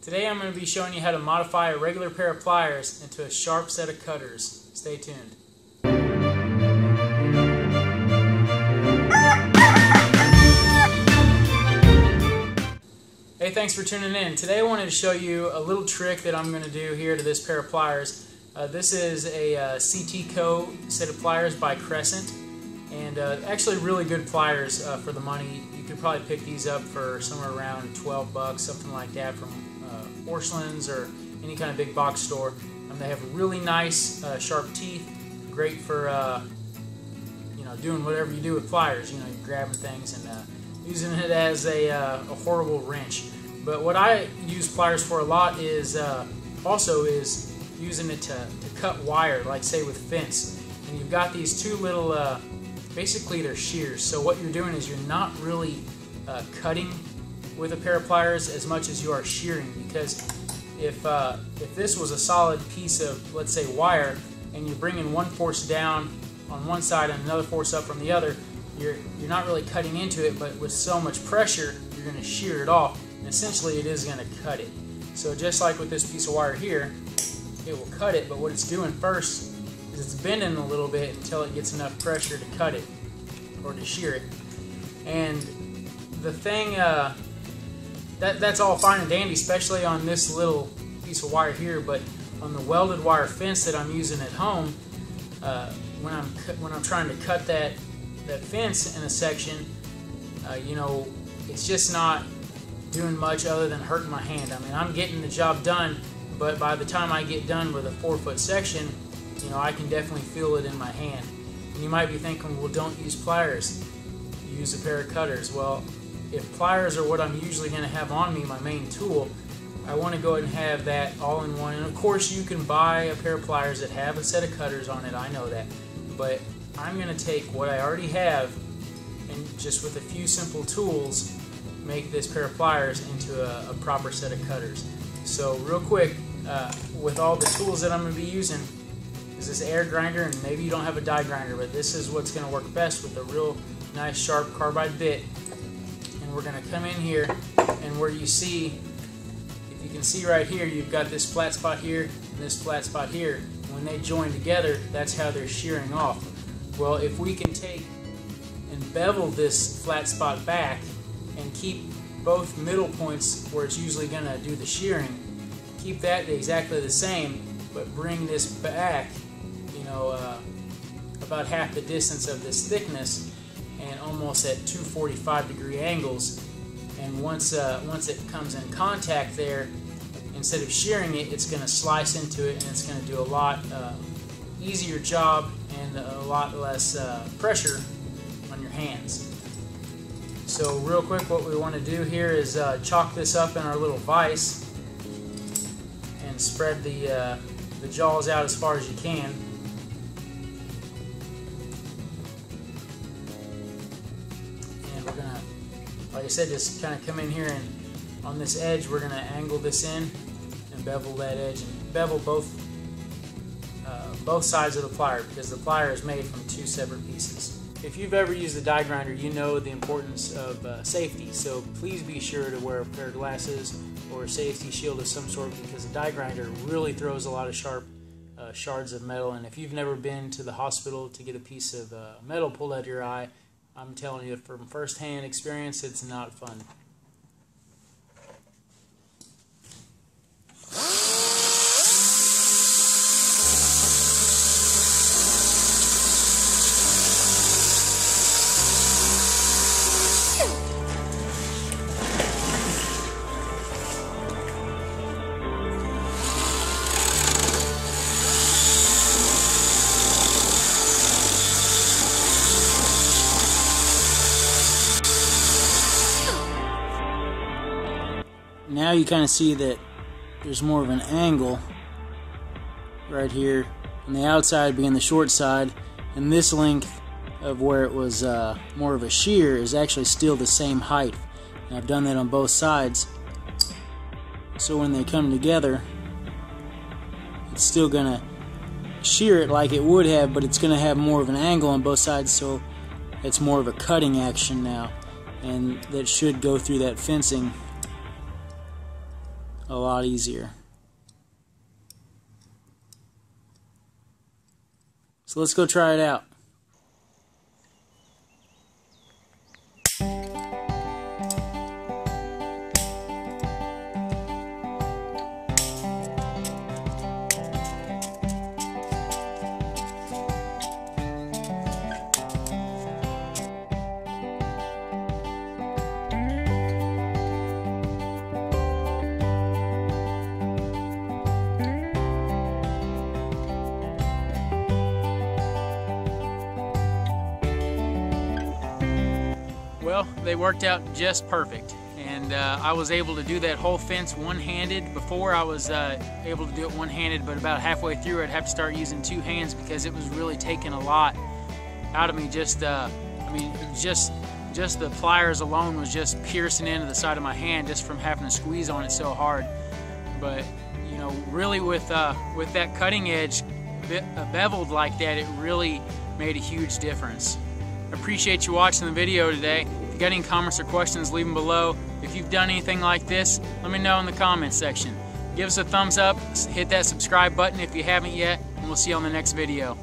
Today I'm going to be showing you how to modify a regular pair of pliers into a sharp set of cutters. Stay tuned. Hey, thanks for tuning in. Today I wanted to show you a little trick that I'm going to do here to this pair of pliers. This is a CeeTee Co set of pliers by Crescent, and actually really good pliers for the money. You could probably pick these up for somewhere around 12 bucks, something like that, from Porcelains or any kind of big box store. They have really nice sharp teeth, great for doing whatever you do with pliers. You're grabbing things and using it as a horrible wrench. But what I use pliers for a lot is also using it to cut wire, like say with fence. And you've got these two little, basically they're shears. So what you're doing is you're not really cutting with a pair of pliers as much as you are shearing, because if this was a solid piece of, let's say, wire, and you're bringing one force down on one side and another force up from the other, you're not really cutting into it, but with so much pressure you're going to shear it off, and essentially it is going to cut it. So just like with this piece of wire here, it will cut it, but what it's doing first is it's bending a little bit until it gets enough pressure to cut it or to shear it. And the thing that's all fine and dandy, especially on this little piece of wire here, but on the welded wire fence that I'm using at home, when I'm trying to cut that fence in a section, it's just not doing much other than hurting my hand. I mean, I'm getting the job done, but by the time I get done with a 4-foot section, I can definitely feel it in my hand. And you might be thinking, well, don't use pliers, use a pair of cutters. Well, if pliers are what I'm usually going to have on me, my main tool, I want to go ahead and have that all in one. And of course you can buy a pair of pliers that have a set of cutters on it, I know that. But I'm going to take what I already have and just with a few simple tools make this pair of pliers into a proper set of cutters. So real quick, with all the tools that I'm going to be using, is this air grinder, and maybe you don't have a die grinder, but this is what's going to work best with a real nice sharp carbide bit. And we're going to come in here, and where you see, if you can see right here, you've got this flat spot here and this flat spot here. When they join together, that's how they're shearing off. Well, if we can take and bevel this flat spot back and keep both middle points where it's usually going to do the shearing, keep that exactly the same, but bring this back, about half the distance of this thickness, and almost at 245-degree angles. And once it comes in contact there, instead of shearing it, it's going to slice into it, and it's going to do a lot easier job and a lot less pressure on your hands. So real quick, what we want to do here is chalk this up in our little vise and spread the jaws out as far as you can. And we're going to, like I said, just kind of come in here, and on this edge we're going to angle this in and bevel that edge, and bevel both sides of the plier, because the plier is made from two separate pieces. If you've ever used a die grinder, you know the importance of safety, so please be sure to wear a pair of glasses or a safety shield of some sort, because a die grinder really throws a lot of sharp shards of metal. And if you've never been to the hospital to get a piece of metal pulled out of your eye, I'm telling you from first-hand experience, it's not fun. Now you kind of see that there's more of an angle right here, and the outside being the short side, and this length of where it was more of a shear is actually still the same height. And I've done that on both sides, so when they come together, it's still gonna shear it like it would have, but it's gonna have more of an angle on both sides, so it's more of a cutting action now, and that should go through that fencing a lot easier. So let's go try it out. Well, they worked out just perfect, and I was able to do that whole fence one-handed. Before I was able to do it one-handed, but about halfway through I'd have to start using two hands because it was really taking a lot out of me. I mean, just the pliers alone was just piercing into the side of my hand just from having to squeeze on it so hard. But you know, really with that cutting edge beveled like that, it really made a huge difference. I appreciate you watching the video today. If you got any comments or questions, leave them below. If you've done anything like this, let me know in the comments section. Give us a thumbs up, hit that subscribe button if you haven't yet, and we'll see you on the next video.